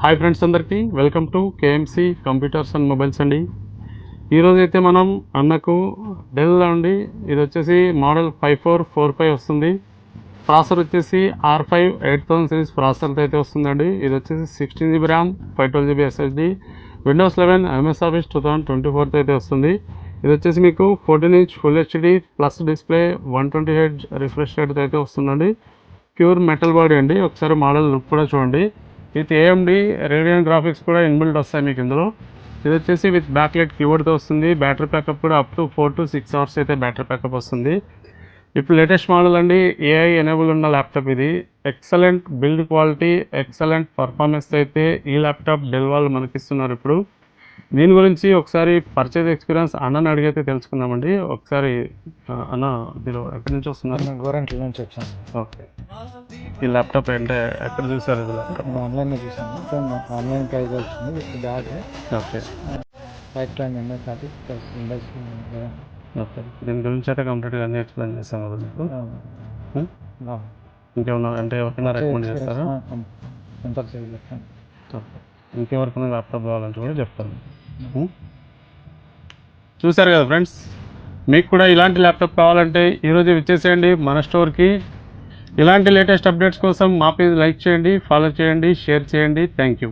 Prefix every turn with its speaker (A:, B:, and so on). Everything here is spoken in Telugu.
A: హాయ్ ఫ్రెండ్స్ అందరికీ welcome to KMC computers and mobiles అండి. ఈరోజు అయితే మనం అన్నకు డెల్ అండి, ఇది వచ్చేసి మోడల్ 5445 వస్తుంది. ప్రాసెసర్ వచ్చేసి R5 8000 సిరీస్ ప్రాసెసర్తో అయితే వస్తుందండి. ఇది వచ్చేసి 16 GB RAM 512 GB SSD, Windows 11 MS Office 2024 అయితే వస్తుంది. ఇది వచ్చేసి మీకు 14" full HD plus display 120Hz refresh rate అయితే వస్తుందండి. ప్యూర్ మెటల్ బాడీ అండి. ఒకసారి మోడల్ లుక్ కూడా చూడండి. విత్ AMD రేడియన్ గ్రాఫిక్స్ కూడా ఇన్బిల్డ్ వస్తాయి మీకు ఇందులో. ఇది వచ్చేసి విత్ బ్యాక్లైట్ కీబోర్డ్తో వస్తుంది. బ్యాటరీ బ్యాకప్ కూడా అప్ టు 4 to 6 hours అయితే బ్యాటరీ బ్యాకప్ వస్తుంది. ఇప్పుడు లేటెస్ట్ మోడల్ అండి, AI ఎనేబుల్ ఉన్న ల్యాప్టాప్ ఇది. Excellent build quality, excellent performance అయితే ఈ ల్యాప్టాప్ డెల్ వాళ్ళు మనకిస్తున్నారు. ఇప్పుడు దీని గురించి ఒకసారి పర్చేజ్ ఎక్స్పీరియన్స్ అన్నని అడిగైతే తెలుసుకుందామండి. ఒకసారి అన్న, మీరు ఎక్కడి నుంచి వస్తున్నారు?
B: గోరంట్ల నుంచి వచ్చాను.
A: ఓకే, ఈ ల్యాప్టాప్ అంటే ఎక్కడ చూసారు? ఇది ల్యాప్టాప్
B: ఆన్లైన్లో చూసాను. ఆన్లైన్ ప్రైజ్ వచ్చింది బ్యాగ్.
A: ఓకే,
B: 5 members అది ప్లస్ విండోస్.
A: ఓకే, దీని గురించి అయితే కంప్లీట్గా అన్నీ ఎక్స్ప్లెయిన్ చేస్తాను కదా మీకు. ఇంకేమన్నా అంటే ఎవరికైనా రికమెండ్ చేస్తారా?
B: కంపల్సరీ.
A: ఇంకెవరికైనా ల్యాప్టాప్ కావాలంటే కూడా చెప్తాను. చూసారు కదా ఫ్రెండ్స్, మీకు కూడా ఇలాంటి ల్యాప్టాప్ కావాలంటే ఈరోజు ఇచ్చేసేయండి మన స్టోర్కి. ఇలాంటి లేటెస్ట్ అప్డేట్స్ కోసం మా పేజ్ లైక్ చేయండి, ఫాలో చేయండి, షేర్ చేయండి. Thank you.